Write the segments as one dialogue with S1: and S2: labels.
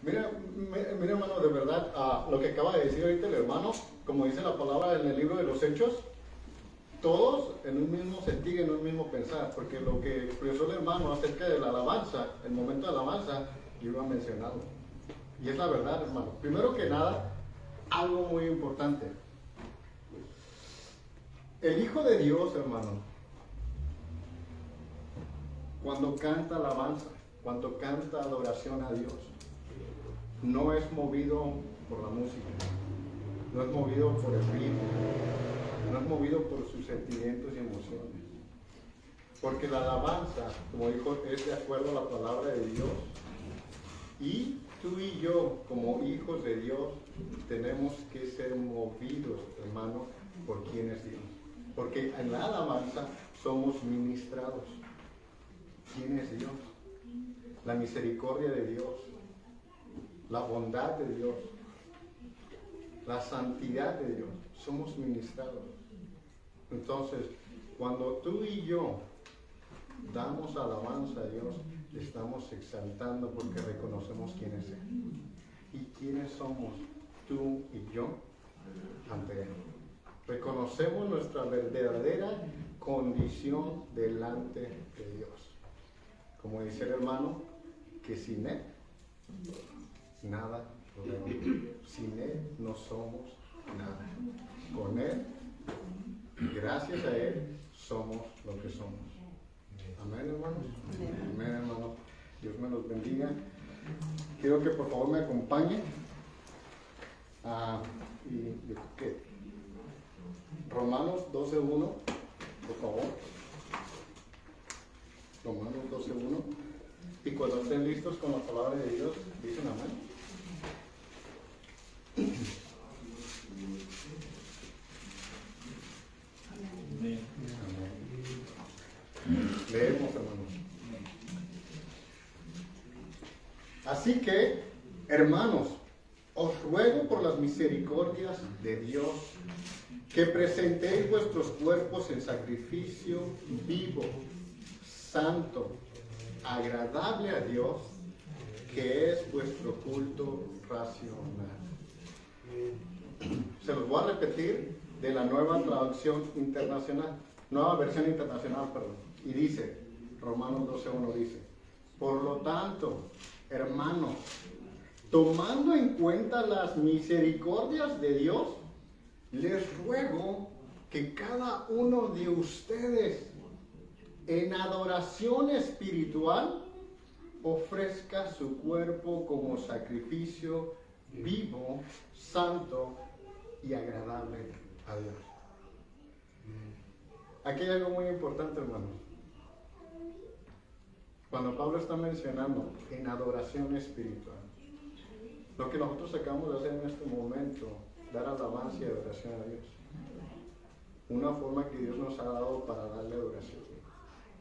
S1: Mira, hermano, de verdad, lo que acaba de decir ahorita el hermano, como dice la palabra en el libro de los Hechos, todos en un mismo sentir, en un mismo pensar, porque lo que expresó el hermano acerca de la alabanza, el momento de alabanza, yo iba a mencionarlo. Y es la verdad, hermano. Primero que nada, algo muy importante. El Hijo de Dios, hermano, cuando canta alabanza, cuando canta adoración a Dios, no es movido por la música, no es movido por el ritmo, no es movido por sus sentimientos y emociones. Porque la alabanza, como dijo, es de acuerdo a la palabra de Dios. Y tú y yo, como hijos de Dios, tenemos que ser movidos, hermano, por quién es Dios. Porque en la alabanza somos ministrados. ¿Quién es Dios? La misericordia de Dios, la bondad de Dios, la santidad de Dios. Somos ministrados. Entonces, cuando tú y yo damos alabanza a Dios, le estamos exaltando porque reconocemos quién es Él. ¿Y quiénes somos tú y yo ante Él? Reconocemos nuestra verdadera condición delante de Dios. Como dice el hermano, que sin Él nada podemos. Sin Él no somos nada. Con Él, gracias a Él, somos lo que somos. Amén, hermanos. Amén, hermanos. Dios me los bendiga. Quiero que por favor me acompañen. Y yo creo que Romanos 12:1, por favor. Romanos 12:1. Y cuando estén listos con la palabra de Dios, dicen amén. Leemos, hermanos. Así que, hermanos, os ruego por las misericordias de Dios que presentéis vuestros cuerpos en sacrificio vivo, santo, agradable a Dios, que es vuestro culto racional. Se los voy a repetir de la nueva traducción internacional, nueva versión internacional, perdón. Y dice, Romanos 12:1 dice, por lo tanto, hermanos, tomando en cuenta las misericordias de Dios, les ruego que cada uno de ustedes en adoración espiritual ofrezca su cuerpo como sacrificio vivo, santo y agradable a Dios. Aquí hay algo muy importante, hermanos. Cuando Pablo está mencionando en adoración espiritual, lo que nosotros acabamos de hacer en este momento, dar alabanza y adoración a Dios. Una forma que Dios nos ha dado para darle adoración.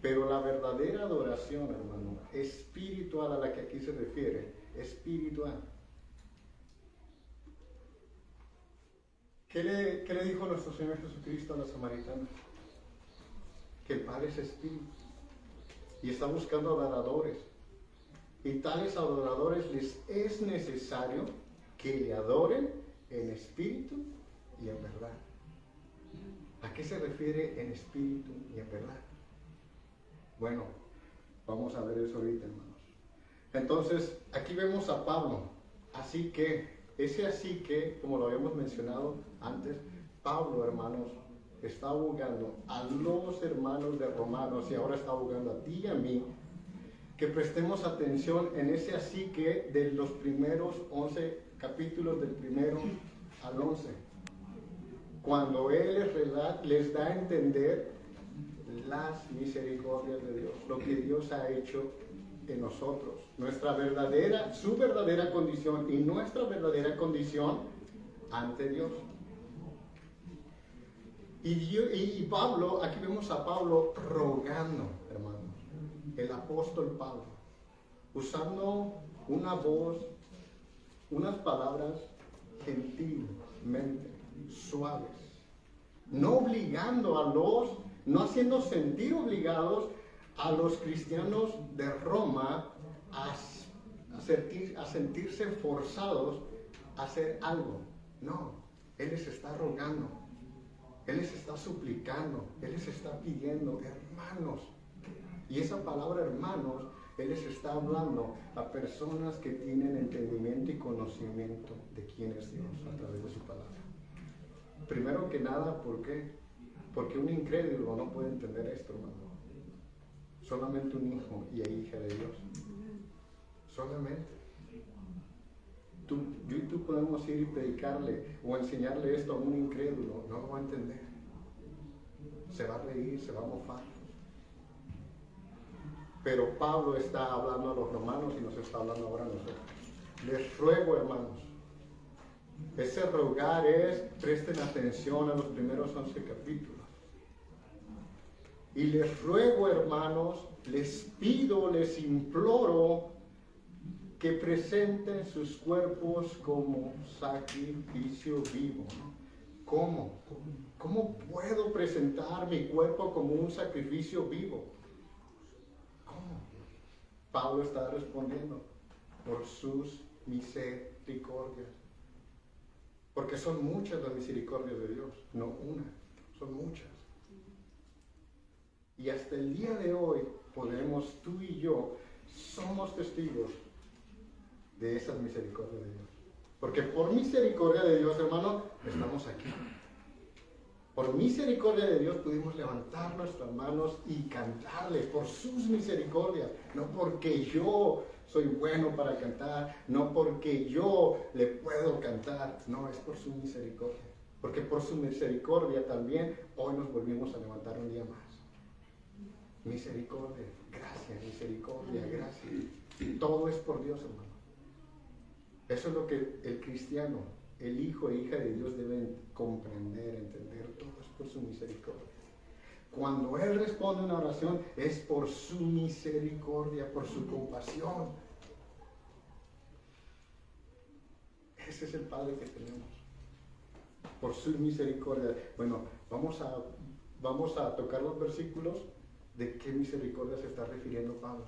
S1: Pero la verdadera adoración, hermano, espiritual a la que aquí se refiere, espiritual. ¿Qué le dijo nuestro Señor Jesucristo a la samaritana? Que el Padre es espíritu y está buscando adoradores. Y tales adoradores les es necesario que le adoren en espíritu y en verdad. ¿A qué se refiere en espíritu y en verdad? Bueno, vamos a ver eso ahorita, hermanos. Entonces, aquí vemos a Pablo. Así que, como lo habíamos mencionado antes, Pablo, hermanos, está abogando a los hermanos de Romanos y ahora está abogando a ti y a mí que prestemos atención en ese así que de los primeros 11 capítulos, del primero al 11. Cuando Él les da a entender las misericordias de Dios, lo que Dios ha hecho en nosotros, su verdadera condición y nuestra verdadera condición ante Dios. Y Pablo, aquí vemos a Pablo rogando, hermanos, el apóstol Pablo, usando una voz, unas palabras gentilmente, suaves, no obligando no haciendo sentir obligados a los cristianos de Roma a sentirse forzados a hacer algo. No, Él les está rogando, Él les está suplicando, Él les está pidiendo, hermanos. Y esa palabra hermanos, Él les está hablando a personas que tienen entendimiento y conocimiento de quién es Dios a través de su palabra. Primero que nada, ¿por qué? Porque un incrédulo no puede entender esto, hermano. Solamente un hijo y hija de Dios. Solamente. Yo y tú podemos ir y predicarle o enseñarle esto a un incrédulo. No lo va a entender. Se va a reír, se va a mofar. Pero Pablo está hablando a los romanos y nos está hablando ahora a nosotros. Les ruego, hermanos. Ese rogar es, presten atención a los primeros 11 capítulos. Y les ruego, hermanos, les pido, les imploro que presenten sus cuerpos como sacrificio vivo. ¿Cómo? ¿Cómo puedo presentar mi cuerpo como un sacrificio vivo? ¿Cómo? Pablo está respondiendo, por sus misericordias. Porque son muchas las misericordias de Dios, no una, son muchas. Y hasta el día de hoy podemos, tú y yo, somos testigos de esas misericordias de Dios. Porque por misericordia de Dios, hermano, estamos aquí. Por misericordia de Dios pudimos levantar nuestras manos y cantarle por sus misericordias. No porque yo soy bueno para cantar, no porque yo le puedo cantar. No, es por su misericordia. Porque por su misericordia también hoy nos volvimos a levantar un día más. Misericordia, gracias, misericordia, gracias. Todo es por Dios, hermano. Eso es lo que el cristiano, el hijo e hija de Dios deben comprender, entender. Todo es por su misericordia. Cuando Él responde una oración, es por su misericordia, por su compasión. Ese es el Padre que tenemos. Por su misericordia. Bueno, vamos a tocar los versículos de qué misericordia se está refiriendo Pablo.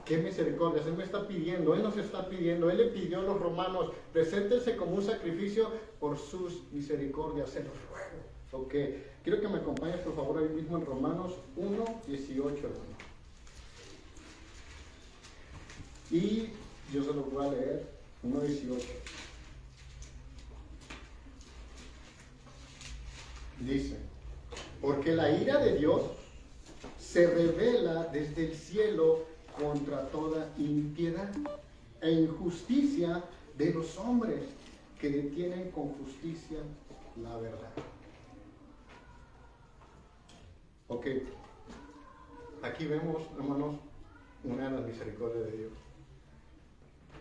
S1: ¿Qué misericordias? Él me está pidiendo, Él nos está pidiendo, Él le pidió a los romanos, preséntense como un sacrificio por sus misericordias, se los ruego. Ok, quiero que me acompañes por favor ahí mismo en Romanos 1:18, hermano. Y yo se los voy a leer, 1:18. Dice, porque la ira de Dios se revela desde el cielo contra toda impiedad e injusticia de los hombres que detienen con justicia la verdad. Ok, aquí vemos, hermanos, una de las misericordias de Dios.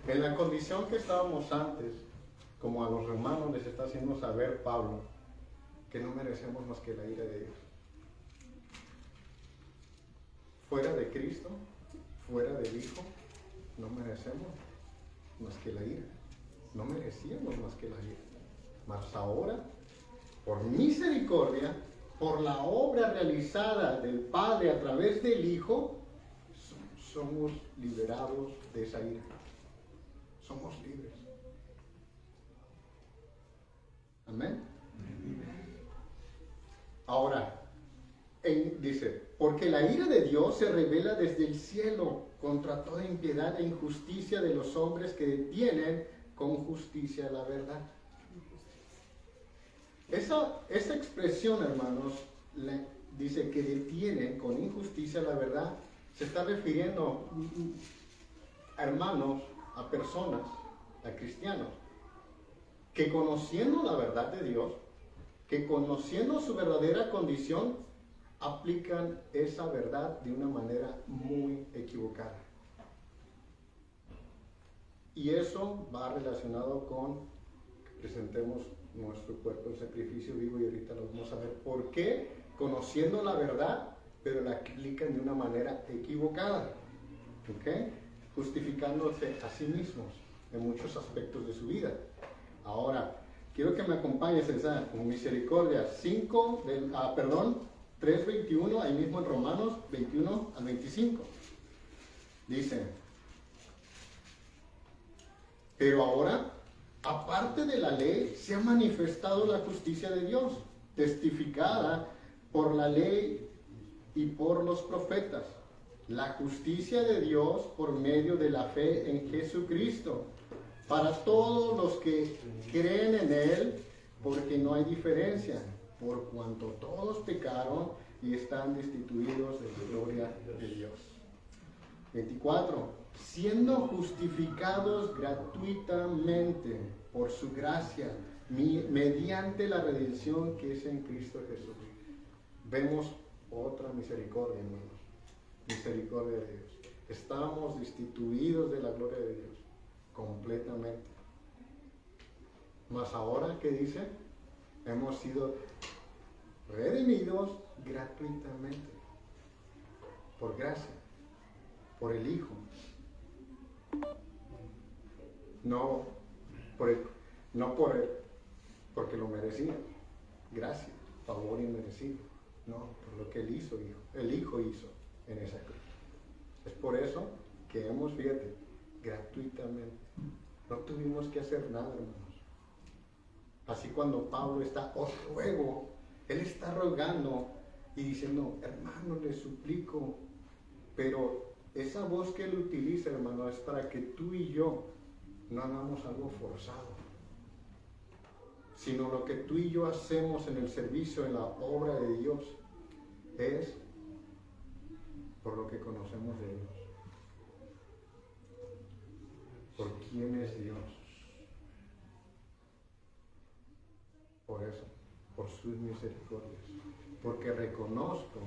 S1: En la condición que estábamos antes, como a los hermanos les está haciendo saber Pablo, que no merecemos más que la ira de Dios. Fuera de Cristo, fuera del Hijo, no merecemos más que la ira. No merecíamos más que la ira. Mas ahora, por misericordia, por la obra realizada del Padre a través del Hijo, somos liberados de esa ira. Somos libres. Amén. Ahora, dice, porque la ira de Dios se revela desde el cielo contra toda impiedad e injusticia de los hombres que detienen con justicia la verdad. Esa expresión, hermanos, dice que detienen con injusticia la verdad, se está refiriendo, hermanos, a personas, a cristianos, que conociendo la verdad de Dios, que conociendo su verdadera condición, aplican esa verdad de una manera muy equivocada. Y eso va relacionado con que presentemos nuestro cuerpo en sacrificio vivo, y ahorita lo vamos a ver por qué, conociendo la verdad, pero la aplican de una manera equivocada. ¿Ok? Justificándose a sí mismos en muchos aspectos de su vida. Ahora, quiero que me acompañes en misericordia 3:21, ahí mismo en Romanos 21 al 25. Dice, Pero ahora, aparte de la ley, se ha manifestado la justicia de Dios, testificada por la ley y por los profetas. La justicia de Dios por medio de la fe en Jesucristo, para todos los que creen en Él, porque no hay diferencia, por cuanto todos pecaron y están destituidos de la gloria de Dios. 24. Siendo justificados gratuitamente por su gracia, mediante la redención que es en Cristo Jesús. Vemos otra misericordia, hermanos. Misericordia de Dios. Estamos destituidos de la gloria de Dios completamente. Mas ahora, ¿qué dice? Hemos sido redimidos gratuitamente por gracia, por el Hijo. Porque lo merecía. Gracia, favor inmerecido. No, por lo que el Hijo hizo en esa cruz. Es por eso que hemos, fíjate, gratuitamente. No tuvimos que hacer nada, hermanos. Así cuando Pablo está, os ruego, él está rogando y diciendo, hermano, le suplico. Pero esa voz que él utiliza, hermano, es para que tú y yo no hagamos algo forzado, sino lo que tú y yo hacemos en el servicio, en la obra de Dios, es por lo que conocemos de Dios, por quién es Dios. Por eso, por sus misericordias, porque reconozco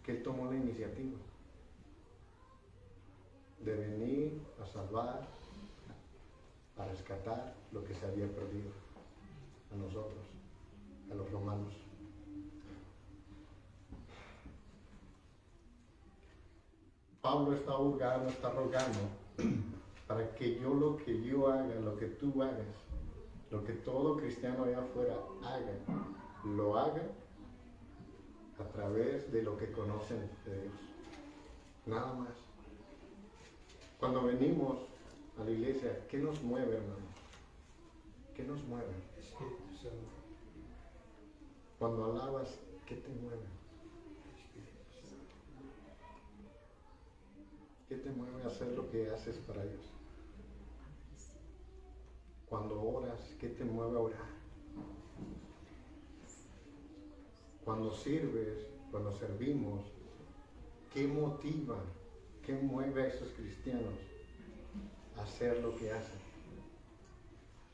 S1: que Él tomó la iniciativa de venir a salvar, a rescatar lo que se había perdido a nosotros, a los romanos. Pablo está rogando para que lo que yo haga, lo que tú hagas, lo que todo cristiano allá afuera haga, lo haga a través de lo que conocen de Dios. Nada más. Cuando venimos a la iglesia, ¿qué nos mueve, hermano? ¿Qué nos mueve? Cuando alabas, ¿qué te mueve? ¿Qué te mueve a hacer lo que haces para Dios? Cuando oras, ¿qué te mueve a orar? Cuando sirves, cuando servimos, ¿qué motiva, qué mueve a esos cristianos a hacer lo que hacen?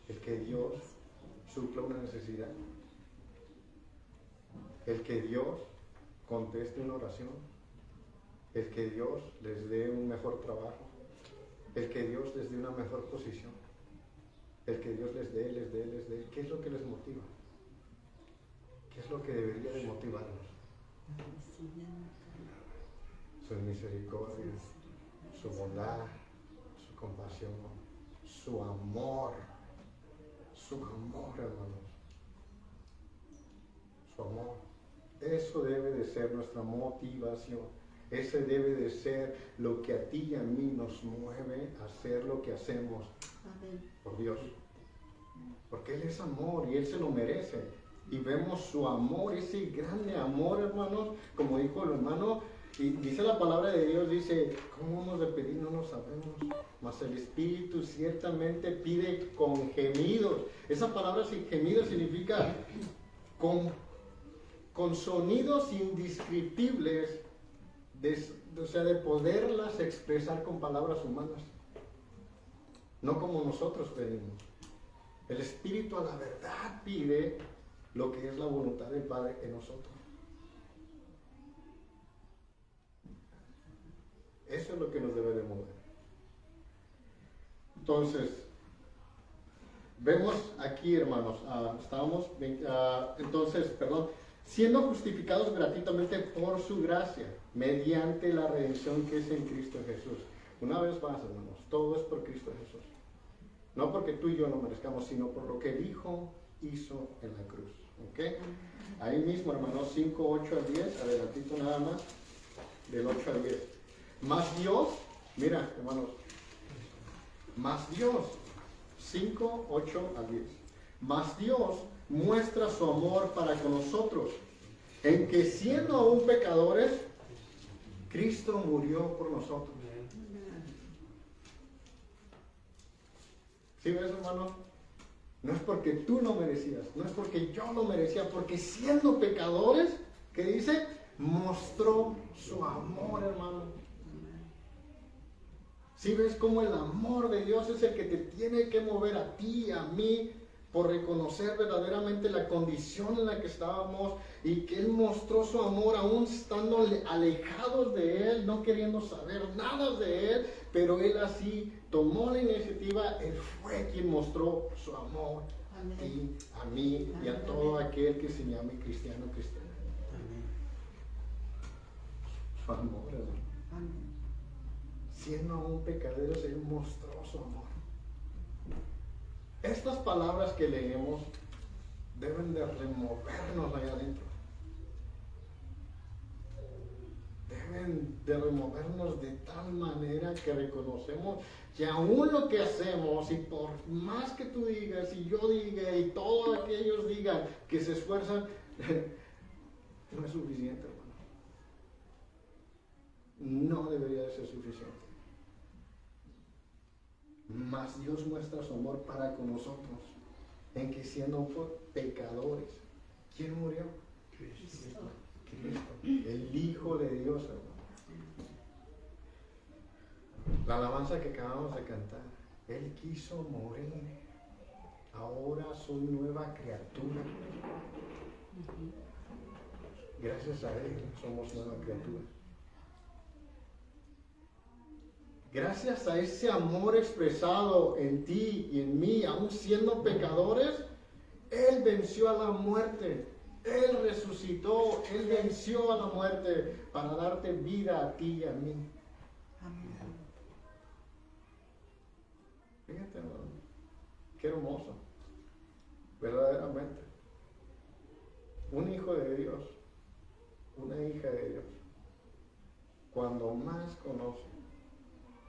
S1: El que Dios supla una necesidad, el que Dios conteste una oración, el que Dios les dé un mejor trabajo, el que Dios les dé una mejor posición, el que Dios les dé. ¿Qué es lo que les motiva? ¿Qué es lo que debería de motivarnos? Su misericordia, su bondad, su compasión, su amor, hermanos. Su amor. Eso debe de ser nuestra motivación. Ese debe de ser lo que a ti y a mí nos mueve a hacer lo que hacemos por Dios. Porque Él es amor y Él se lo merece. Y vemos su amor, ese grande amor, hermanos, como dijo el hermano, y dice la palabra de Dios, dice, ¿cómo hemos de pedir? No lo sabemos. Mas el Espíritu ciertamente pide con gemidos. Esa palabra sin gemidos significa con sonidos indescriptibles, de poderlas expresar con palabras humanas. No como nosotros pedimos. El Espíritu a la verdad pide lo que es la voluntad del Padre en nosotros. Eso es lo que nos debe de mover. Entonces, vemos aquí, hermanos, siendo justificados gratuitamente por su gracia, mediante la redención que es en Cristo Jesús. Una vez más, hermanos, todo es por Cristo Jesús. No porque tú y yo lo merezcamos, sino por lo que el Hijo hizo en la cruz. ¿Okay? Ahí mismo, hermanos, 5, 8 al 10, adelantito nada más, del 8 al 10. Mas Dios, mira, hermanos, Mas Dios, 5, 8 al 10. Mas Dios muestra su amor para con nosotros, en que siendo aún pecadores, Cristo murió por nosotros. ¿Sí ves, hermano? No es porque tú lo merecías, no es porque yo lo merecía, porque siendo pecadores, ¿qué dice? Mostró su amor, hermano. ¿Sí ves cómo el amor de Dios es el que te tiene que mover a ti, a mí, por reconocer verdaderamente la condición en la que estábamos y que Él mostró su amor aún estando alejados de Él, no queriendo saber nada de Él, pero Él así tomó la iniciativa, Él fue quien mostró su amor a ti, a mí y a todo aquel que se llame cristiano o cristiana. Su amor, hermano. Siendo aún pecadores, Él mostró su amor. Estas palabras que leemos deben de removernos allá adentro. Deben de removernos de tal manera que reconocemos que aún lo que hacemos, y por más que tú digas y yo diga y todos aquellos digan que se esfuerzan, no es suficiente, hermano. No debería de ser suficiente. Mas Dios muestra su amor para con nosotros, en que siendo pecadores, ¿quién murió? Cristo. El Hijo de Dios, hermano. La alabanza que acabamos de cantar, Él quiso morir. Ahora soy nueva criatura. Gracias a Él somos nueva criatura. Gracias a ese amor expresado en ti y en mí, aún siendo pecadores, Él venció a la muerte. Él resucitó, Él venció a la muerte para darte vida a ti y a mí. Amén. Fíjate, hermano, qué hermoso, verdaderamente. Un hijo de Dios, una hija de Dios, cuando más conoce,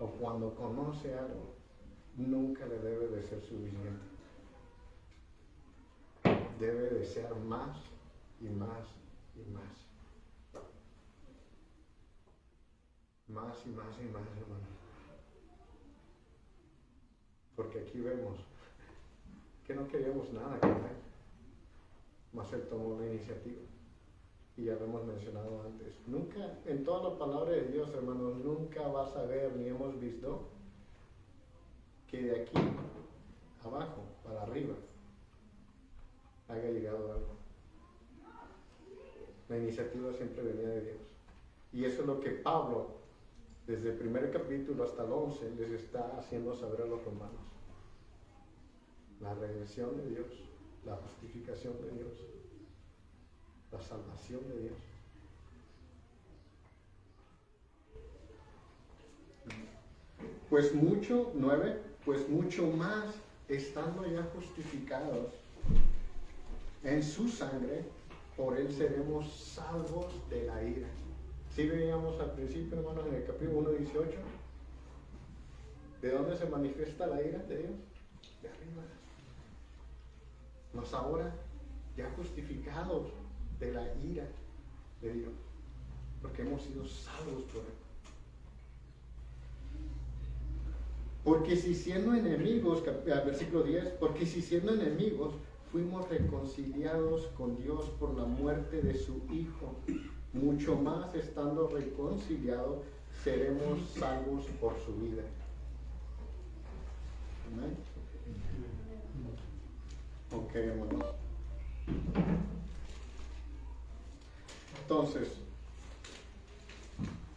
S1: o cuando conoce algo, nunca le debe de ser suficiente. Debe desear más y más y más. Más y más y más, hermano. Porque aquí vemos que no queríamos nada con Él, mas Él tomó la iniciativa. Y ya lo hemos mencionado antes. Nunca, en toda la palabra de Dios, hermanos, nunca vas a ver ni hemos visto que de aquí abajo para arriba haya llegado algo. La iniciativa siempre venía de Dios. Y eso es lo que Pablo, desde el primer capítulo hasta el 11, les está haciendo saber a los romanos. La redención de Dios, la justificación de Dios, la salvación de Dios. Pues mucho, 9, pues mucho más, estando ya justificados en su sangre, por Él seremos salvos de la ira. ¿Sí veíamos al principio, hermanos, en el capítulo 1:18? ¿De dónde se manifiesta la ira de Dios? De arriba. Mas ahora, ya justificados de la ira de Dios, porque hemos sido salvos por Él. Porque si siendo enemigos, versículo 10, porque si siendo enemigos fuimos reconciliados con Dios por la muerte de su Hijo, mucho más estando reconciliados seremos salvos por su vida. ¿Amén? Ok, hermanos. Entonces,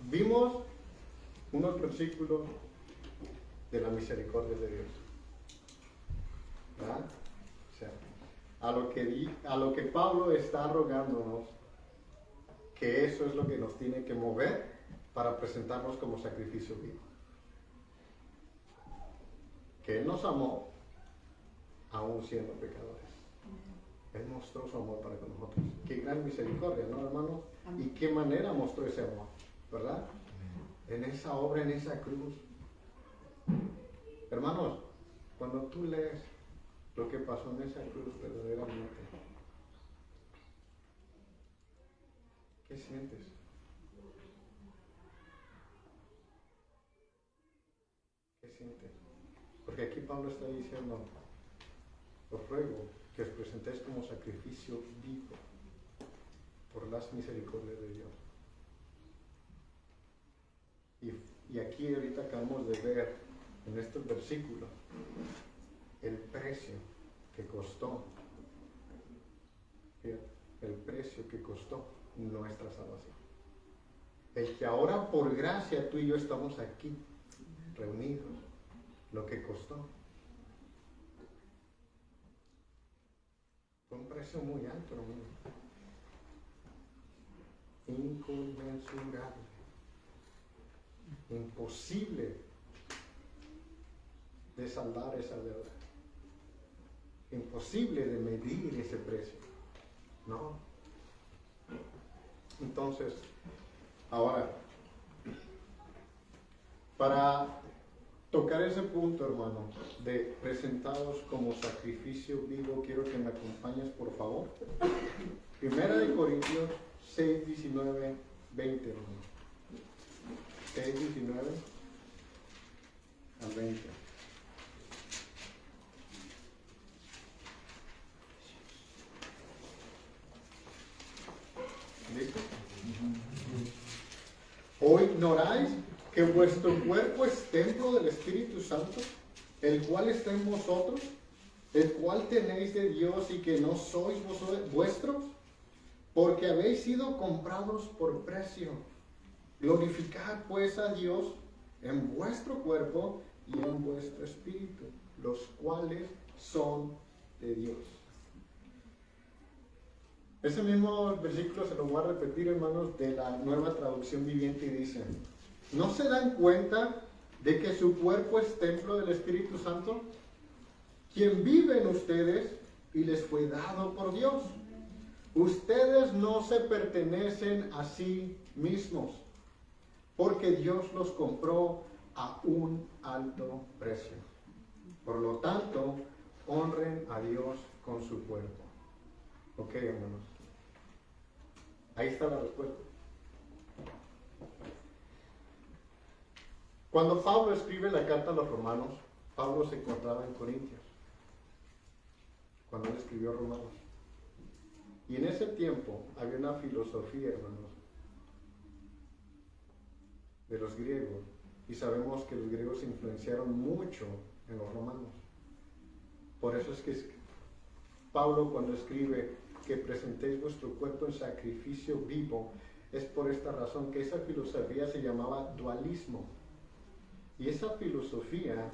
S1: vimos unos versículos de la misericordia de Dios, ¿verdad? O sea, a lo que Pablo está rogándonos, que eso es lo que nos tiene que mover para presentarnos como sacrificio vivo. Que Él nos amó aún siendo pecadores. Él mostró su amor para con nosotros. Qué gran misericordia, ¿no, hermano? Y qué manera mostró ese amor, ¿verdad? En esa obra, en esa cruz. Hermanos, cuando tú lees lo que pasó en esa cruz verdaderamente, ¿qué sientes? ¿Qué sientes? Porque aquí Pablo está diciendo, os ruego que os presentéis como sacrificio vivo por las misericordias de Dios. Y aquí ahorita acabamos de ver en estos versículos el precio que costó, el precio que costó nuestra salvación. El que ahora por gracia tú y yo estamos aquí reunidos, lo que costó. Fue un precio muy alto, hermano. Inconmensurable. Imposible de saldar esa deuda. Imposible de medir ese precio. No. Entonces, ahora, para tocar ese punto, hermano, de presentados como sacrificio vivo, quiero que me acompañes, por favor. Primera de Corintios 6, 19, 20, hermano. 6, 19 al 20. ¿Listo? ¿O ignoráis que vuestro cuerpo es templo del Espíritu Santo, el cual está en vosotros, el cual tenéis de Dios y que no sois vuestros? Porque habéis sido comprados por precio. Glorificad pues a Dios en vuestro cuerpo y en vuestro espíritu, los cuales son de Dios. Ese mismo versículo se lo voy a repetir, hermanos, de la Nueva Traducción Viviente, y dice: ¿no se dan cuenta de que su cuerpo es templo del Espíritu Santo, quien vive en ustedes y les fue dado por Dios? Ustedes no se pertenecen a sí mismos, porque Dios los compró a un alto precio. Por lo tanto, honren a Dios con su cuerpo. Ok, hermanos. Ahí está la respuesta. Cuando Pablo escribe la carta a los romanos, Pablo se encontraba en Corintios, cuando él escribió Romanos. Y en ese tiempo había una filosofía, hermanos, de los griegos, y sabemos que los griegos influenciaron mucho en los romanos. Por eso es que Pablo, cuando escribe que presentéis vuestro cuerpo en sacrificio vivo, es por esta razón, que esa filosofía se llamaba dualismo. Y esa filosofía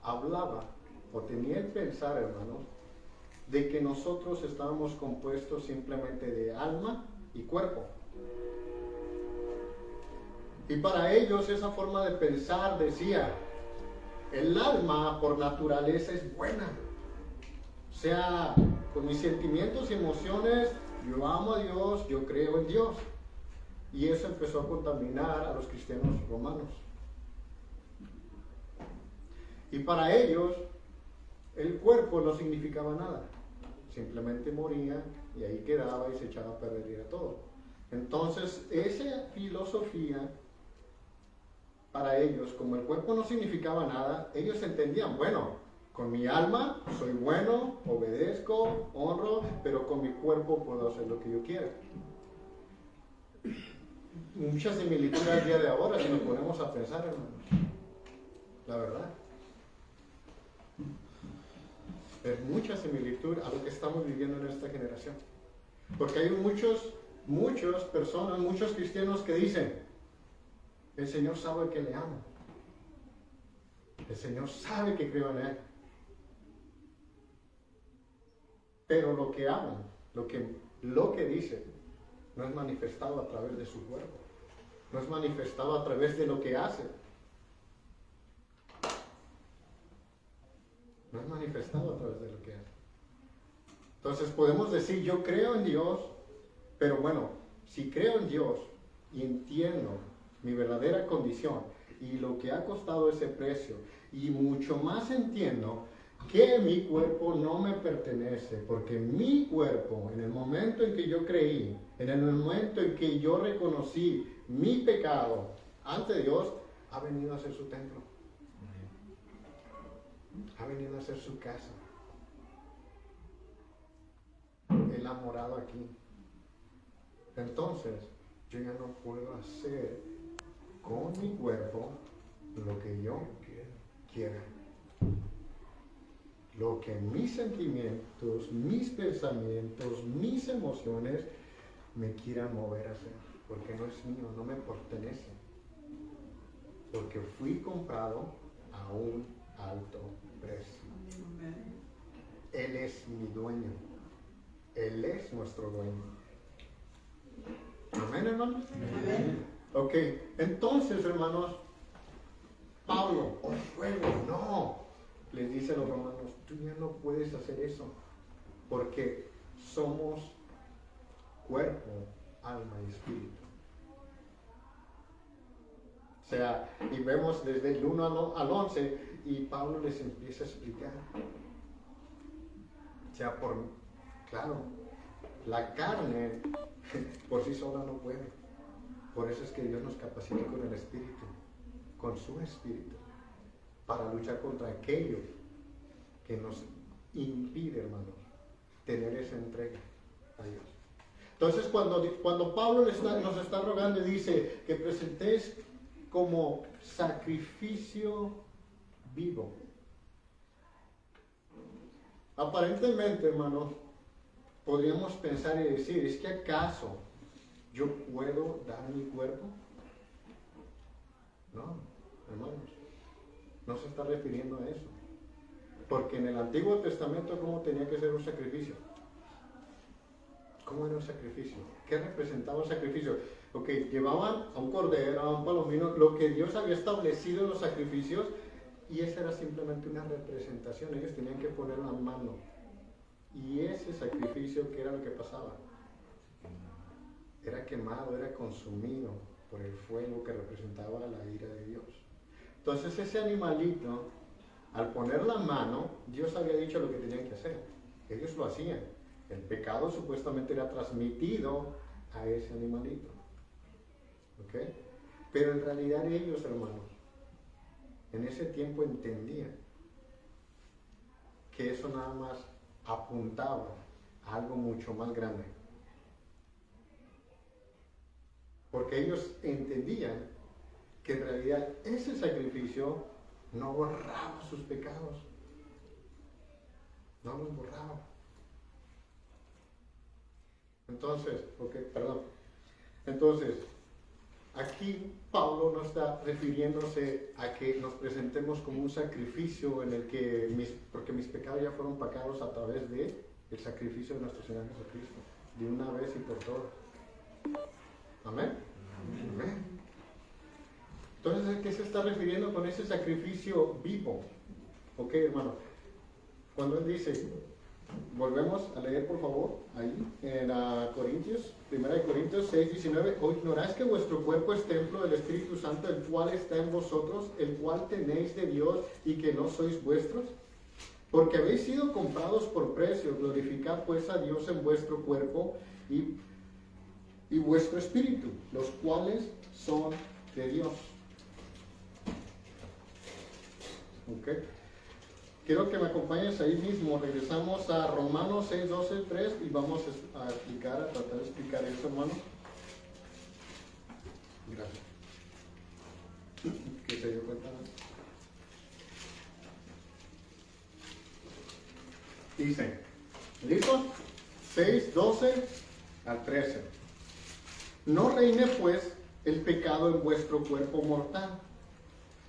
S1: hablaba, o tenía el pensar, hermanos, de que nosotros estábamos compuestos simplemente de alma y cuerpo. Y para ellos esa forma de pensar decía, el alma por naturaleza es buena. O sea, con mis sentimientos y emociones, yo amo a Dios, yo creo en Dios. Y eso empezó a contaminar a los cristianos romanos. Y para ellos, el cuerpo no significaba nada. Simplemente moría y ahí quedaba y se echaba a perder todo. Entonces, esa filosofía, para ellos, como el cuerpo no significaba nada, ellos entendían, bueno, con mi alma soy bueno, obedezco, honro, pero con mi cuerpo puedo hacer lo que yo quiera. Mucha similitud al día de ahora si nos ponemos a pensar, hermanos. La verdad. Es mucha similitud a lo que estamos viviendo en esta generación. Porque hay muchas personas, muchos cristianos que dicen, el Señor sabe que le amo. El Señor sabe que creo en Él. Pero lo que aman, lo que dicen, no es manifestado a través de su cuerpo. No es manifestado a través de lo que hacen. No es manifestado a través de lo que hacen. Entonces podemos decir, yo creo en Dios, pero bueno, si creo en Dios y entiendo mi verdadera condición y lo que ha costado ese precio y mucho más entiendo que mi cuerpo no me pertenece, porque mi cuerpo, en el momento en que yo creí, en el momento en que yo reconocí mi pecado ante Dios, ha venido a ser su templo. Ha venido a ser su casa. Él ha morado aquí. Entonces, yo ya no puedo hacer con mi cuerpo lo que yo quiera. Lo que mis sentimientos, mis pensamientos, mis emociones me quieran mover a hacer. Porque no es mío, no me pertenece. Porque fui comprado a un alto precio. Él es mi dueño. Él es nuestro dueño. Amén, hermanos. Amén. Ok, entonces, hermanos, Pablo, os ruego, no. Les dice a los romanos, tú ya no puedes hacer eso, porque somos cuerpo, alma y espíritu. O sea, y vemos desde el 1 al 11, y Pablo les empieza a explicar. O sea, claro, la carne por sí sola no puede. Por eso es que Dios nos capacita con el espíritu, con su espíritu, para luchar contra aquello que nos impide, hermanos, tener esa entrega a Dios. Entonces, cuando Pablo nos está rogando y dice que presentéis como sacrificio vivo. Aparentemente, hermanos, podríamos pensar y decir, ¿es que acaso yo puedo dar mi cuerpo? No, hermanos, no se está refiriendo a eso. Porque en el Antiguo Testamento, ¿cómo tenía que ser un sacrificio? ¿Cómo era un sacrificio? ¿Qué representaba un sacrificio? Ok, llevaban a un cordero, a un palomino, lo que Dios había establecido en los sacrificios, y esa era simplemente una representación. Ellos tenían que poner la mano. Y ese sacrificio, ¿qué era lo que pasaba? Era quemado, era consumido por el fuego que representaba la ira de Dios. Entonces ese animalito, al poner la mano, Dios había dicho lo que tenían que hacer. Ellos lo hacían. El pecado supuestamente era transmitido a ese animalito. ¿Ok? Pero en realidad ellos, hermanos, en ese tiempo entendían que eso nada más apuntaba a algo mucho más grande. Porque ellos entendían que en realidad ese sacrificio no borraba sus pecados. No los borraba. Entonces, aquí Pablo no está refiriéndose a que nos presentemos como un sacrificio en el que porque mis pecados ya fueron pagados a través del sacrificio de nuestro Señor Jesucristo, de una vez y por todas. Amén. Amén. Entonces, ¿a qué se está refiriendo con ese sacrificio vivo? Ok, hermano. Cuando él dice, volvemos a leer por favor, ahí en Corintios, 1 Corintios 6, 19, ¿o ignoráis que vuestro cuerpo es templo del Espíritu Santo, el cual está en vosotros, el cual tenéis de Dios y que no sois vuestros? Porque habéis sido comprados por precio, glorificad pues a Dios en vuestro cuerpo y vuestro espíritu, los cuales son de Dios. Ok. Quiero que me acompañes ahí mismo. Regresamos a Romanos 6, 12, 3 y vamos a tratar de explicar eso, hermano. Gracias. ¿Qué se dio cuenta? Dice, ¿listo? 6, 12 al 13. No reine pues el pecado en vuestro cuerpo mortal,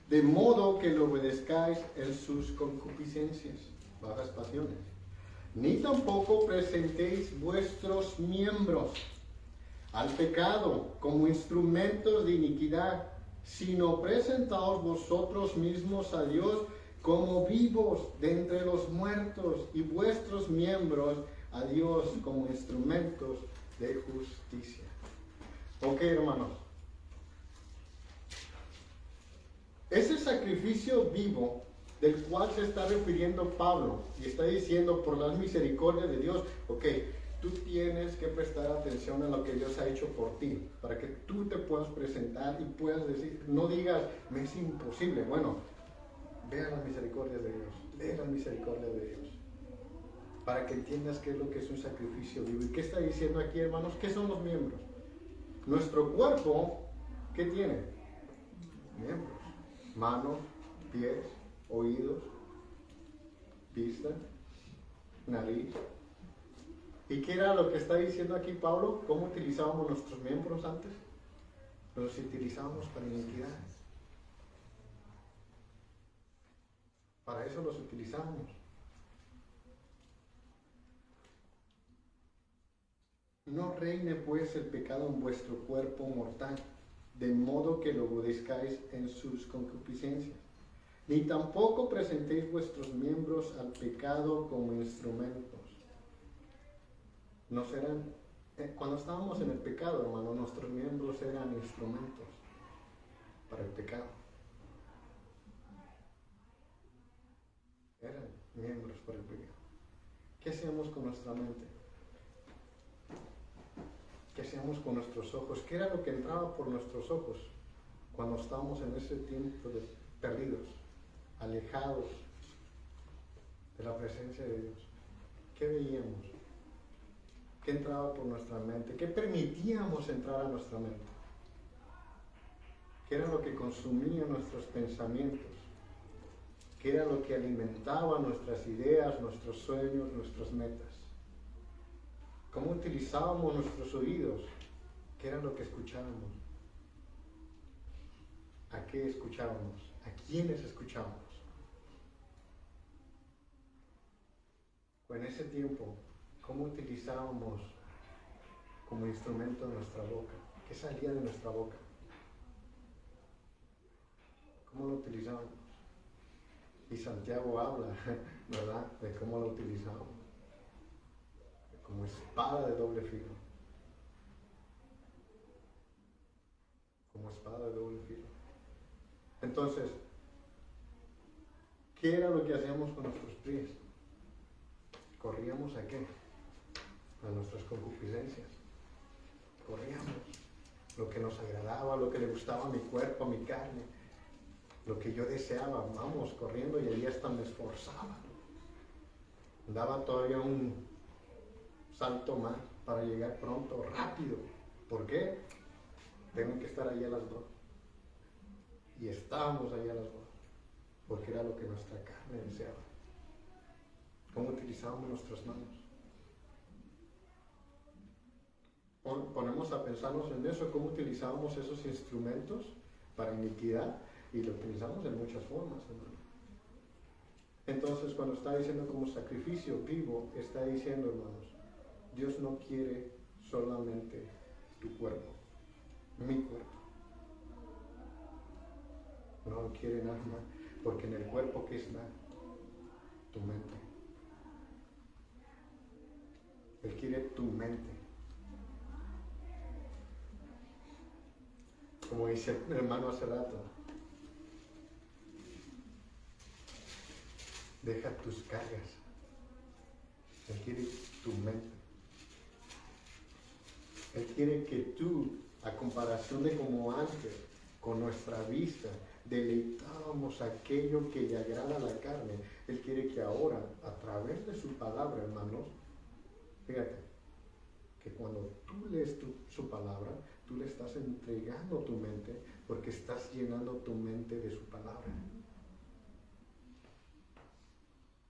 S1: de modo que lo obedezcáis en sus concupiscencias, bajas pasiones. Ni tampoco presentéis vuestros miembros al pecado como instrumentos de iniquidad, sino presentaos vosotros mismos a Dios como vivos de entre los muertos, y vuestros miembros a Dios como instrumentos de justicia. Ok, hermanos. Ese sacrificio vivo del cual se está refiriendo Pablo. Y está diciendo, por las misericordias de Dios, ok, tú tienes que prestar atención a lo que Dios ha hecho por ti, para que tú te puedas presentar y puedas decir, no digas, me es imposible. Bueno, vea las misericordias de Dios, lee las misericordias de Dios, para que entiendas qué es lo que es un sacrificio vivo. ¿Y qué está diciendo aquí, hermanos? ¿Qué son los miembros? Nuestro cuerpo, ¿qué tiene? Miembros, manos, pies, oídos, vista, nariz. ¿Y qué era lo que está diciendo aquí Pablo? ¿Cómo utilizábamos nuestros miembros antes? Los utilizábamos para iniquidad. Para eso los utilizamos. No reine pues el pecado en vuestro cuerpo mortal, de modo que lo obedezcáis en sus concupiscencias. Ni tampoco presentéis vuestros miembros al pecado como instrumentos. No serán, cuando estábamos en el pecado, hermano, nuestros miembros eran instrumentos para el pecado. Eran miembros para el pecado. ¿Qué hacíamos con nuestra mente? ¿Qué hacíamos con nuestros ojos? ¿Qué era lo que entraba por nuestros ojos cuando estábamos en ese tiempo de perdidos, alejados de la presencia de Dios? ¿Qué veíamos? ¿Qué entraba por nuestra mente? ¿Qué permitíamos entrar a nuestra mente? ¿Qué era lo que consumía nuestros pensamientos? ¿Qué era lo que alimentaba nuestras ideas, nuestros sueños, nuestras metas? ¿Cómo utilizábamos nuestros oídos? ¿Qué era lo que escuchábamos? ¿A qué escuchábamos? ¿A quiénes escuchábamos? O en ese tiempo, ¿cómo utilizábamos como instrumento nuestra boca? ¿Qué salía de nuestra boca? ¿Cómo lo utilizábamos? Y Santiago habla, ¿verdad?, de cómo lo utilizábamos. Como espada de doble filo. Como espada de doble filo. Entonces, ¿qué era lo que hacíamos con nuestros pies? ¿Corríamos a qué? A nuestras concupiscencias. Corríamos. Lo que nos agradaba, lo que le gustaba a mi cuerpo, a mi carne. Lo que yo deseaba, vamos corriendo, y ahí hasta me esforzaba. Daba todavía un salto más para llegar pronto, rápido. ¿Por qué? Tengo que estar allá a las 2. Y estábamos allá a las 2, porque era lo que nuestra carne deseaba. ¿Cómo utilizábamos nuestras manos? Ponemos a pensarnos en eso, cómo utilizábamos esos instrumentos para iniquidad, y lo utilizamos de muchas formas, hermano. Entonces, cuando está diciendo como sacrificio vivo, está diciendo, hermanos, Dios no quiere solamente tu cuerpo, mi cuerpo. No quiere nada más, porque en el cuerpo, ¿qué está? Tu mente. Él quiere tu mente. Como dice el hermano hace rato, deja tus cargas. Él quiere tu mente. Él quiere que tú, a comparación de como antes, con nuestra vista, deleitábamos aquello que le agrada a la carne. Él quiere que ahora, a través de su palabra, hermanos, fíjate, que cuando tú lees su palabra, tú le estás entregando tu mente, porque estás llenando tu mente de su palabra.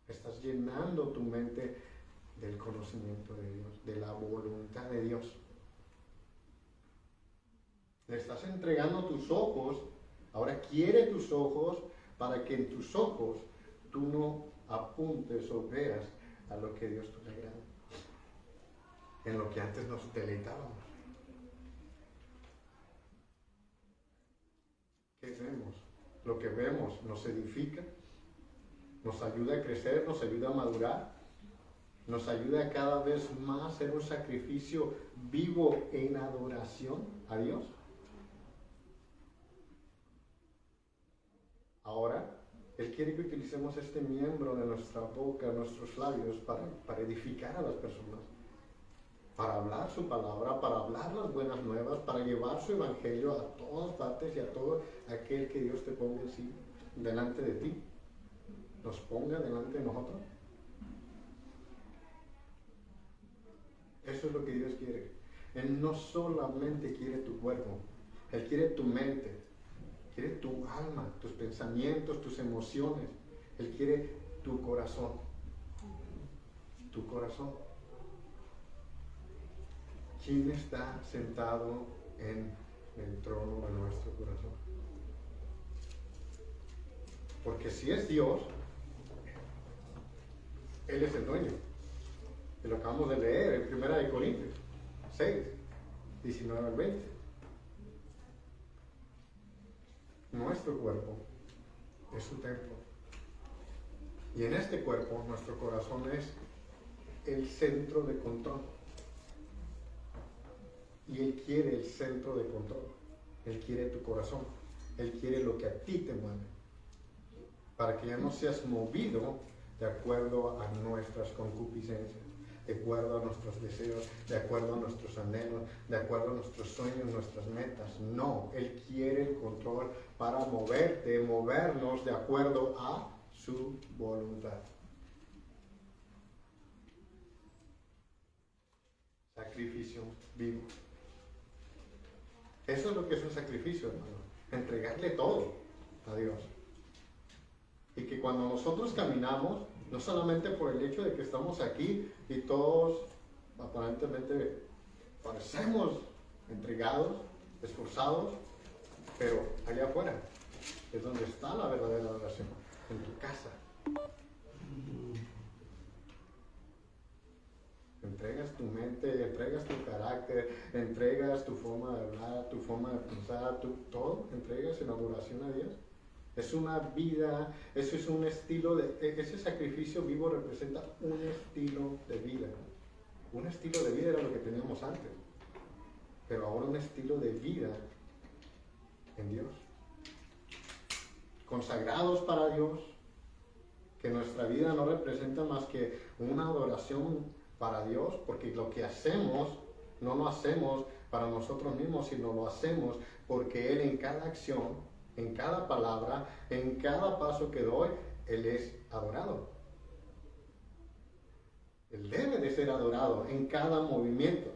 S1: Estás llenando tu mente del conocimiento de Dios, de la voluntad de Dios. Le estás entregando tus ojos. Ahora quiere tus ojos, para que en tus ojos tú no apuntes o veas a lo que Dios te agrada, en lo que antes nos deleitábamos. ¿Qué vemos? Lo que vemos nos edifica, nos ayuda a crecer, nos ayuda a madurar, nos ayuda a cada vez más ser un sacrificio vivo en adoración a Dios. Ahora, Él quiere que utilicemos este miembro de nuestra boca, nuestros labios, para edificar a las personas, para hablar su palabra, para hablar las buenas nuevas, para llevar su evangelio a todas partes y a todo aquel que Dios te ponga en sí, delante de ti, nos ponga delante de nosotros. Eso es lo que Dios quiere. Él no solamente quiere tu cuerpo, Él quiere tu mente, quiere tu alma, tus pensamientos, tus emociones. Él quiere tu corazón. Tu corazón. ¿Quién está sentado en el trono de nuestro corazón? Porque si es Dios, Él es el dueño. Y lo acabamos de leer en 1 Corintios 6, 19 al 20. Nuestro cuerpo es su templo. Y en este cuerpo, nuestro corazón es el centro de control. Y Él quiere el centro de control. Él quiere tu corazón. Él quiere lo que a ti te mueve. Para que ya no seas movido de acuerdo a nuestras concupiscencias, de acuerdo a nuestros deseos, de acuerdo a nuestros anhelos, de acuerdo a nuestros sueños, nuestras metas. No, Él quiere el control para movernos de acuerdo a su voluntad. Sacrificio vivo. Eso es lo que es un sacrificio, hermano. Entregarle todo a Dios. Y que cuando nosotros caminamos, no solamente por el hecho de que estamos aquí y todos aparentemente parecemos entregados, esforzados, pero allá afuera es donde está la verdadera adoración, en tu casa. Entregas tu mente, entregas tu carácter, entregas tu forma de hablar, tu forma de pensar, todo entregas en adoración a Dios. Es una vida, eso es un estilo ese sacrificio vivo representa un estilo de vida. Un estilo de vida era lo que teníamos antes, pero ahora un estilo de vida en Dios. Consagrados para Dios, que nuestra vida no representa más que una adoración para Dios, porque lo que hacemos, no lo hacemos para nosotros mismos, sino lo hacemos porque Él en cada acción, en cada palabra, en cada paso que doy, Él es adorado. Él debe de ser adorado en cada movimiento.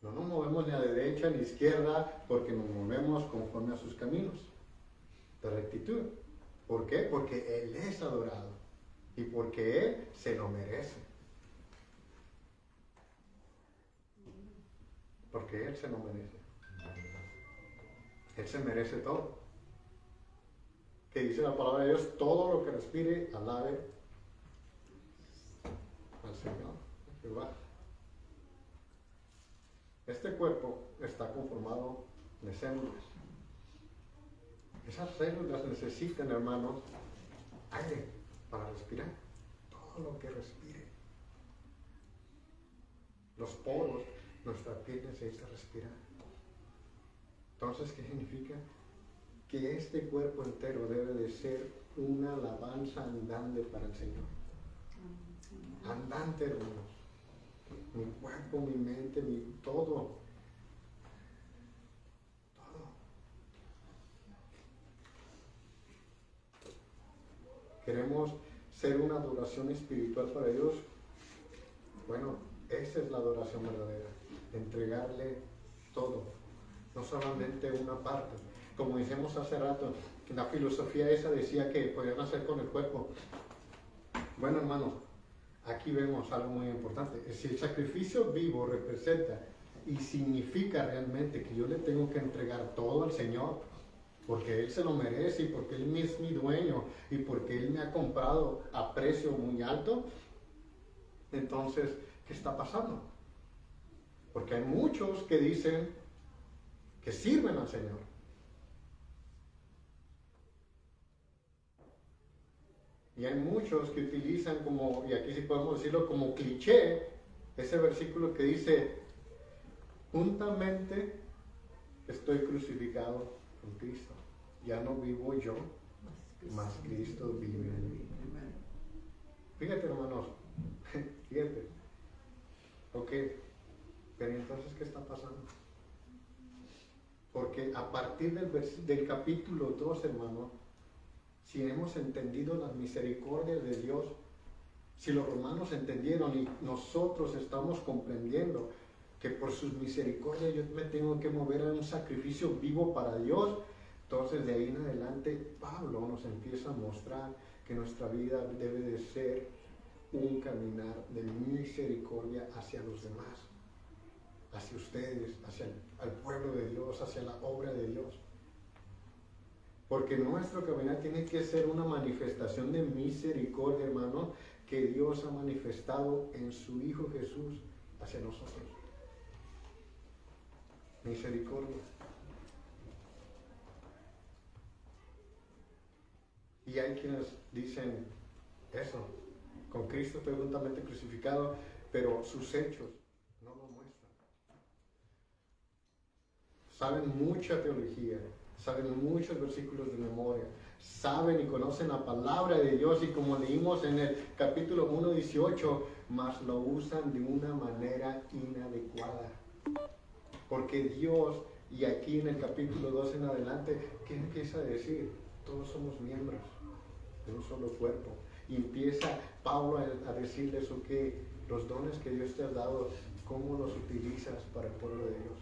S1: No nos movemos ni a derecha ni a izquierda porque nos movemos conforme a sus caminos de rectitud. ¿Por qué? Porque Él es adorado y porque Él se lo merece. Porque Él se lo merece. Él se merece todo. Que dice la palabra de Dios, todo lo que respire, alabe al Señor, Jehová. Este cuerpo está conformado de células. Esas células necesitan, hermanos, aire para respirar. Todo lo que respire. Los poros, nuestra piel necesita respirar. Entonces, ¿qué significa? Que este cuerpo entero debe de ser una alabanza andante para el Señor. Andante, hermanos. Mi cuerpo, mi mente, mi todo. Todo. Queremos ser una adoración espiritual para Dios. Bueno, esa es la adoración verdadera. Entregarle todo. No solamente una parte. Como decíamos hace rato, que la filosofía esa decía que podían hacer con el cuerpo. Bueno, hermanos, aquí vemos algo muy importante. Si el sacrificio vivo representa y significa realmente que yo le tengo que entregar todo al Señor, porque Él se lo merece y porque Él es mi dueño y porque Él me ha comprado a precio muy alto, entonces, ¿qué está pasando? Porque hay muchos que dicen que sirven al Señor. Y hay muchos que utilizan como, y aquí sí podemos decirlo como cliché, ese versículo que dice, juntamente estoy crucificado con Cristo. ya no vivo yo, mas Cristo vive en mí. Fíjate, hermanos, fíjate. Ok, pero entonces, ¿qué está pasando? Porque a partir del capítulo 2, hermano, si hemos entendido las misericordias de Dios, si los romanos entendieron y nosotros estamos comprendiendo que por sus misericordias yo me tengo que mover a un sacrificio vivo para Dios, entonces de ahí en adelante Pablo nos empieza a mostrar que nuestra vida debe de ser un caminar de misericordia hacia los demás, hacia ustedes, hacia el pueblo de Dios, hacia la obra de Dios. Porque nuestro caminar tiene que ser una manifestación de misericordia, hermano, que Dios ha manifestado en su Hijo Jesús hacia nosotros. Misericordia. Y hay quienes dicen eso, con Cristo fue juntamente crucificado, pero sus hechos no lo muestran. Saben mucha teología, saben muchos versículos de memoria, saben y conocen la palabra de Dios, y como leímos en el capítulo 1:18, mas lo usan de una manera inadecuada. Porque Dios, y aquí en el capítulo 2 en adelante, ¿qué empieza a decir? Todos somos miembros de un solo cuerpo. Y empieza Pablo a decirles, ok, los dones que Dios te ha dado, ¿cómo los utilizas para el pueblo de Dios?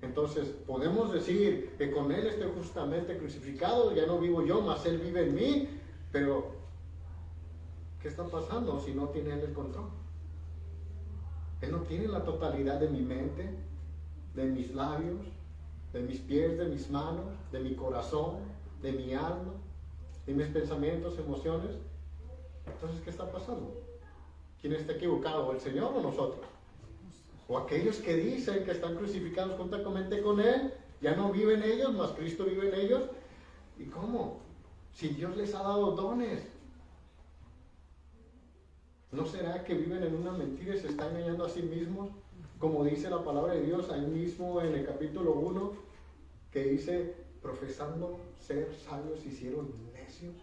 S1: Entonces, podemos decir que con Él estoy justamente crucificado, ya no vivo yo, mas Él vive en mí, pero ¿qué está pasando si no tiene Él el control? Él no tiene la totalidad de mi mente, de mis labios, de mis pies, de mis manos, de mi corazón, de mi alma, de mis pensamientos, emociones. Entonces, ¿qué está pasando? ¿Quién está equivocado? ¿El Señor o nosotros? O aquellos que dicen que están crucificados juntamente con Él, ya no viven ellos, mas Cristo vive en ellos. ¿Y cómo? Si Dios les ha dado dones, ¿no será que viven en una mentira y se están engañando a sí mismos? Como dice la palabra de Dios ahí mismo en el capítulo 1, que dice, profesando ser sabios se hicieron necios.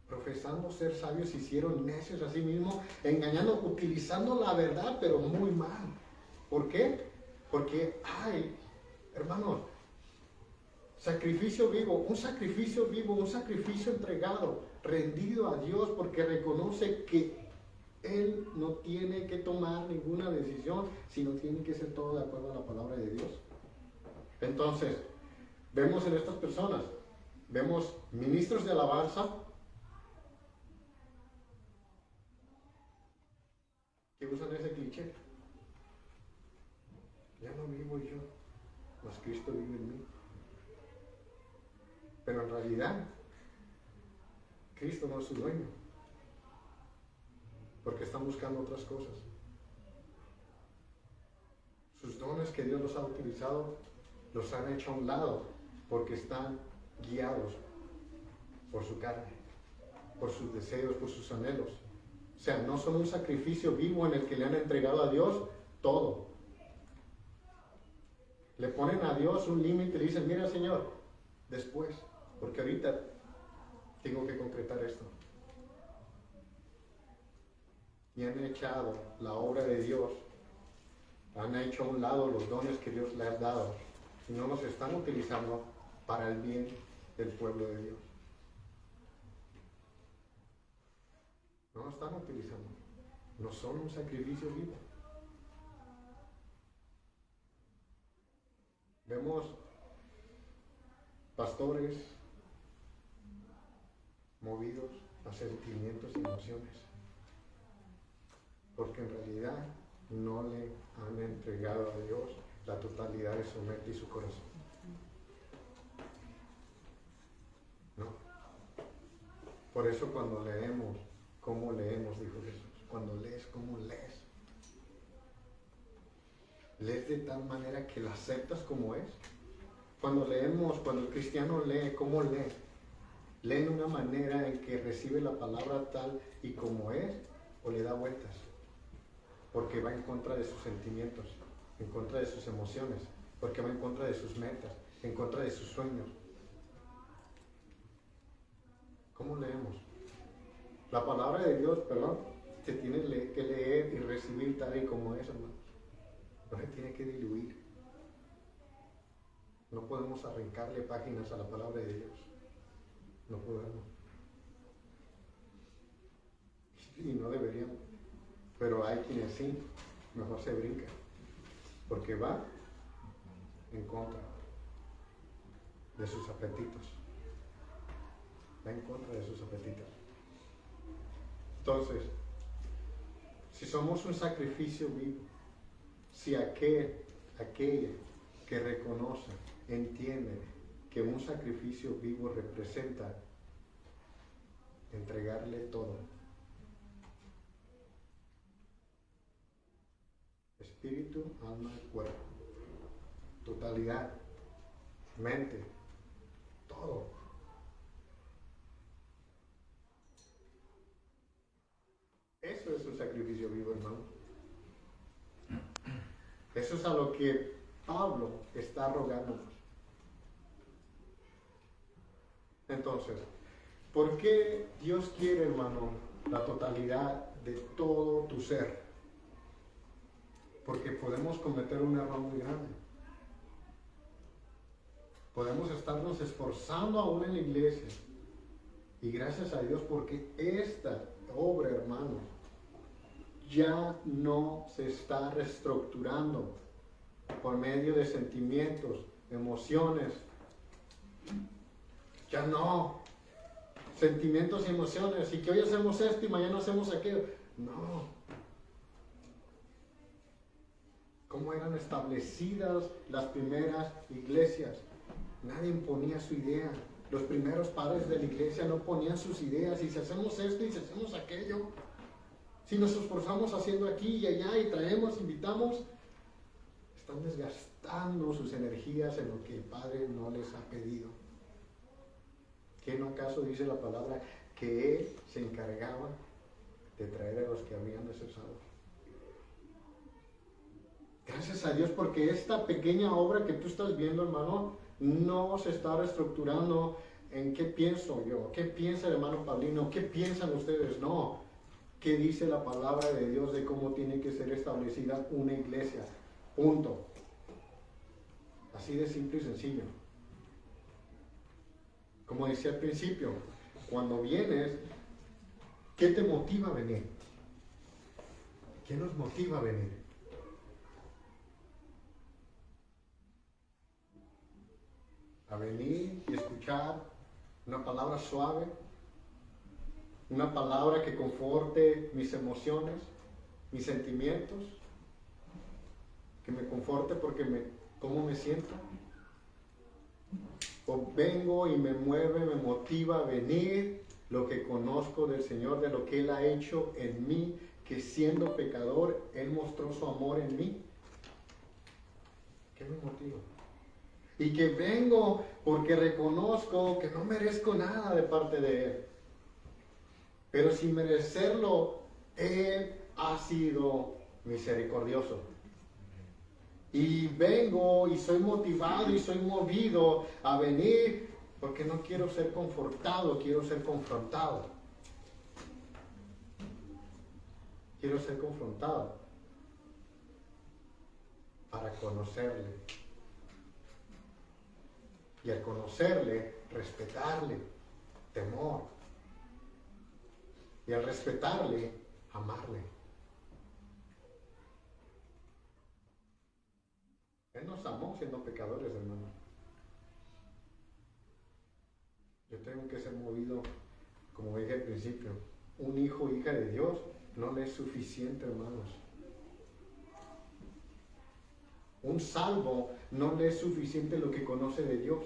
S1: Profesando ser sabios se hicieron necios a sí mismos, engañando, utilizando la verdad, pero muy mal. ¿Por qué? Porque, hermanos, sacrificio vivo, un sacrificio entregado, rendido a Dios, porque reconoce que Él no tiene que tomar ninguna decisión, sino tiene que ser todo de acuerdo a la palabra de Dios. Entonces, vemos en estas personas, vemos ministros de alabanza, que usan ese cliché. Ya no vivo yo, mas Cristo vive en mí. Pero en realidad, Cristo no es su dueño, porque están buscando otras cosas. Sus dones que Dios los ha utilizado, los han hecho a un lado, porque están guiados por su carne, por sus deseos, por sus anhelos. O sea, no son un sacrificio vivo en el que le han entregado a Dios todo. Le ponen a Dios un límite y le dicen, mira Señor, después, porque ahorita tengo que concretar esto. Y han echado la obra de Dios, han hecho a un lado los dones que Dios le ha dado y no los están utilizando para el bien del pueblo de Dios. No lo están utilizando. No son un sacrificio vivo. Vemos pastores movidos a sentimientos y emociones, porque en realidad no le han entregado a Dios la totalidad de su mente y su corazón. No. Por eso cuando leemos, ¿cómo leemos? Dijo Jesús. Cuando lees, ¿cómo lees? ¿Lees de tal manera que la aceptas como es? Cuando leemos, cuando el cristiano lee, ¿cómo lee? ¿Lee de una manera en que recibe la palabra tal y como es, o le da vueltas? Porque va en contra de sus sentimientos, en contra de sus emociones. porque va en contra de sus metas, en contra de sus sueños. ¿Cómo leemos? La palabra de Dios, se tiene que leer y recibir tal y como es, hermanos. No se tiene que diluir. No podemos arrancarle páginas a la palabra de Dios. No podemos. Y no deberíamos. Pero hay quienes sí, mejor se brincan. Porque va en contra de sus apetitos. Va en contra de sus apetitos. Entonces, si somos un sacrificio vivo, si aquella que reconoce, entiende que un sacrificio vivo representa entregarle todo, espíritu, alma y cuerpo, totalidad, mente, todo. Eso es un sacrificio vivo, hermano. Eso es a lo que Pablo está rogándonos. Entonces, ¿por qué Dios quiere, hermano, la totalidad de todo tu ser? Porque podemos cometer un error muy grande. Podemos estarnos esforzando aún en la iglesia. Y gracias a Dios, porque esta obra, hermano, ya no se está reestructurando por medio de sentimientos, emociones. Ya no. Sentimientos y emociones. Y que hoy hacemos esto y mañana hacemos aquello. No. ¿Cómo eran establecidas las primeras iglesias? Nadie imponía su idea. Los primeros padres de la iglesia no ponían sus ideas. Y si hacemos esto y si hacemos aquello. Si nos esforzamos haciendo aquí y allá y traemos, invitamos, están desgastando sus energías en lo que el Padre no les ha pedido. ¿Qué no acaso dice la palabra que Él se encargaba de traer a los que habían necesitado? Gracias a Dios, porque esta pequeña obra que tú estás viendo, hermano, no se está reestructurando en qué pienso yo, qué piensa el hermano Paulino, qué piensan ustedes. No. ¿Qué dice la palabra de Dios de cómo tiene que ser establecida una iglesia? Punto. Así de simple y sencillo. Como decía al principio, cuando vienes, ¿qué te motiva a venir? ¿Qué nos motiva a venir? A venir y escuchar una palabra suave, una palabra que conforte mis emociones, mis sentimientos, que me conforte porque cómo me siento. O vengo y me mueve, me motiva a venir lo que conozco del Señor, de lo que Él ha hecho en mí, que siendo pecador, Él mostró su amor en mí. ¿Qué me motiva? Y que vengo porque reconozco que no merezco nada de parte de Él. Pero sin merecerlo, Él ha sido misericordioso. Y vengo y soy motivado y soy movido a venir porque no quiero ser confortado, quiero ser confrontado. Quiero ser confrontado para conocerle. Y al conocerle, respetarle, temor. Y al respetarle, amarle. Él nos amó siendo pecadores, hermano. Yo tengo que ser movido, como dije al principio, un hijo o hija de Dios no le es suficiente, hermanos. Un salvo no le es suficiente lo que conoce de Dios.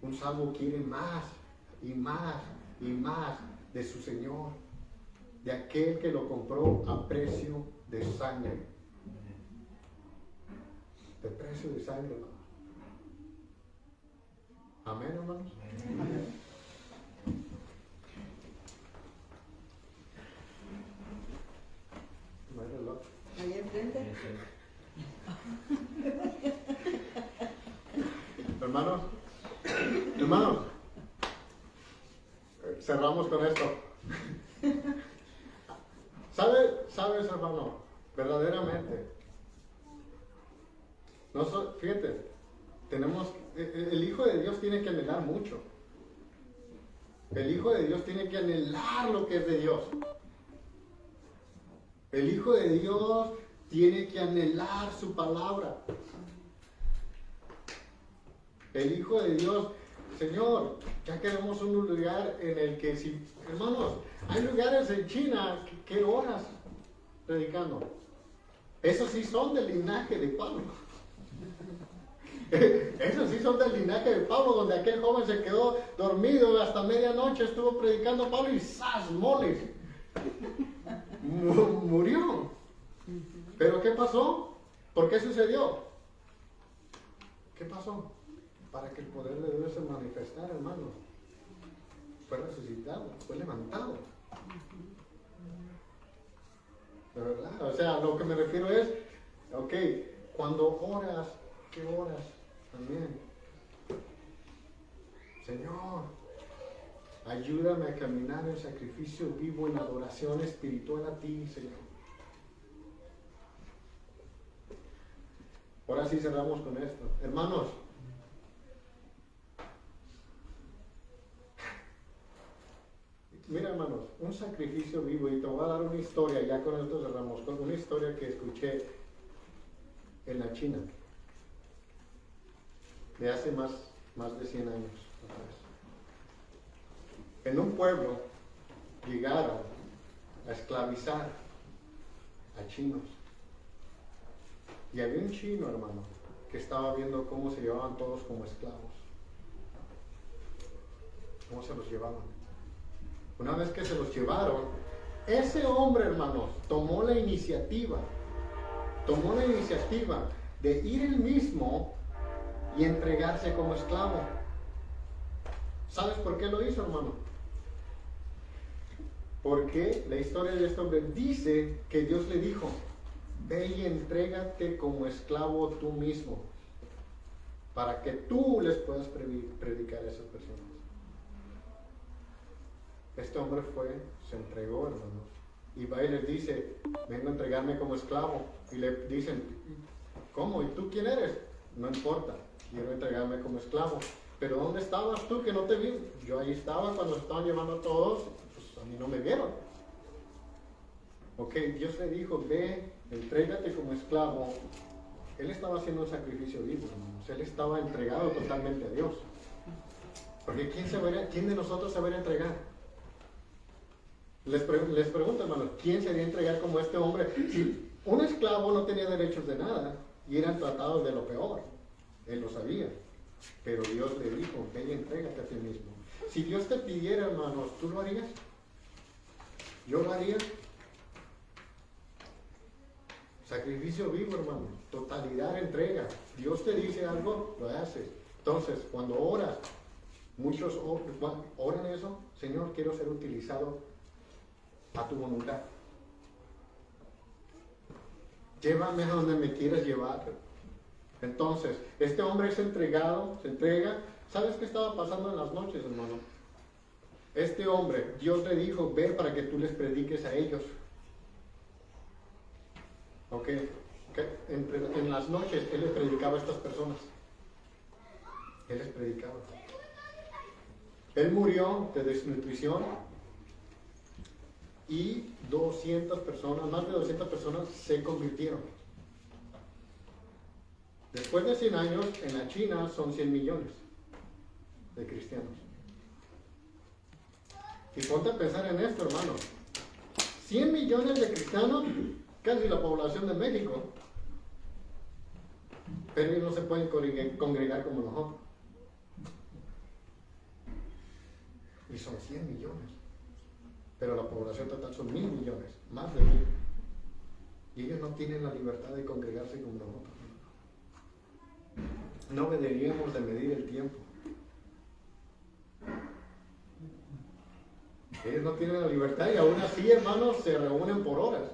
S1: Un salvo quiere más y más y más de su Señor, de aquel que lo compró a precio de sangre. De precio de sangre, hermano. Amén, hermanos. Amén. ¿No hay reloj?
S2: Ahí enfrente.
S1: Hermanos, cerramos con esto. ¿Sabes, hermano? Verdaderamente. Fíjate, el Hijo de Dios tiene que anhelar mucho. El Hijo de Dios tiene que anhelar lo que es de Dios. El Hijo de Dios tiene que anhelar su palabra. El Hijo de Dios, Señor, ya queremos un lugar en el que, si, hermanos, hay lugares en China que horas predicando. Esos sí son del linaje de Pablo. Esos sí son del linaje de Pablo, donde aquel joven se quedó dormido hasta medianoche, estuvo predicando a Pablo y ¡zas! Moles. Murió. ¿Pero qué pasó? ¿Por qué sucedió? ¿Qué pasó? Para que el poder de Dios se manifestara, hermanos. Fue resucitado, fue levantado. ¿De verdad? O sea, lo que me refiero es, ok, cuando oras, ¿qué oras? También. Señor, ayúdame a caminar en sacrificio vivo, en adoración espiritual a ti, Señor. Ahora sí cerramos con esto. Hermanos, mira, hermanos, un sacrificio vivo, y te voy a dar una historia, ya con esto cerramos, con una historia que escuché en la China, de hace más de 100 años atrás. En un pueblo llegaron a esclavizar a chinos. Y había un chino, hermano, que estaba viendo cómo se llevaban todos como esclavos. Cómo se los llevaban. Una vez que se los llevaron, ese hombre, hermanos, tomó la iniciativa de ir él mismo y entregarse como esclavo. ¿Sabes por qué lo hizo, hermano? Porque la historia de este hombre dice que Dios le dijo: ve y entrégate como esclavo tú mismo, para que tú les puedas predicar a esas personas. Este hombre se entregó, hermanos, y va y les dice: vengo a entregarme como esclavo. Y le dicen: ¿cómo? ¿Y tú quién eres? No importa, quiero entregarme como esclavo. ¿Pero dónde estabas tú que no te vi? Yo ahí estaba cuando se estaban llevando a todos, pues a mí no me vieron. Ok, Dios le dijo: ve, entrégate como esclavo. Él estaba haciendo un sacrificio vivo, hermanos. Él estaba entregado totalmente a Dios. Porque ¿quién de nosotros se va a entregar? Les pregunto, hermanos, ¿quién se iría a entregar como este hombre? Si un esclavo no tenía derechos de nada y eran tratados de lo peor, él lo sabía. Pero Dios le dijo: ve y entrégate a ti mismo. Si Dios te pidiera, hermanos, ¿tú lo harías? ¿Yo lo haría? Sacrificio vivo, hermano. Totalidad, entrega. Dios te dice algo, lo haces. Entonces, cuando oras, muchos oran eso: Señor, quiero ser utilizado a tu voluntad. Llévame a donde me quieras llevar. Entonces, este hombre se entrega. ¿Sabes qué estaba pasando en las noches, hermano? Este hombre, Dios le dijo: ve para que tú les prediques a ellos. Ok, en las noches él les predicaba a estas personas. Él les predicaba. Él murió de desnutrición y 200 personas, más de 200 personas se convirtieron. Después de 100 años, en la China son 100 millones de cristianos. Y ponte a pensar en esto, hermano. 100 millones de cristianos, casi la población de México. Pero ellos no se pueden congregar como nosotros. Y son 100 millones. Pero la población total son 1.000 millones, más de 1.000. Y ellos no tienen la libertad de congregarse como nosotros. No deberíamos de medir el tiempo. Ellos no tienen la libertad y aún así, hermanos, se reúnen por horas.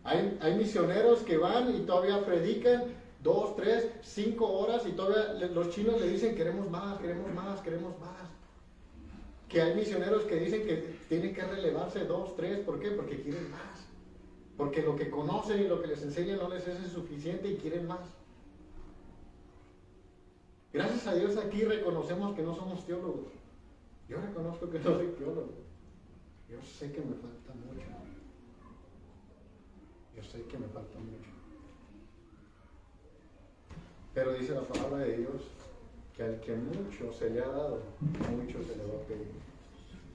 S1: Hay misioneros que van y todavía predican 2, 3, 5 horas y todavía los chinos le dicen queremos más, queremos más, queremos más. Que hay misioneros que dicen que tienen que relevarse 2, 3, ¿por qué? Porque quieren más. Porque lo que conocen y lo que les enseñan no les es suficiente y quieren más. Gracias a Dios aquí reconocemos que no somos teólogos. Yo reconozco que no soy teólogo. Yo sé que me falta mucho. Yo sé que me falta mucho. Pero dice la palabra de Dios que al que mucho se le ha dado, mucho se le va a pedir.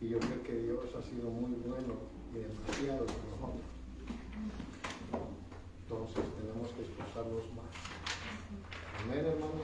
S1: Y yo creo que Dios ha sido muy bueno y demasiado con nosotros. Entonces tenemos que esforzarnos más. Amén, hermanos.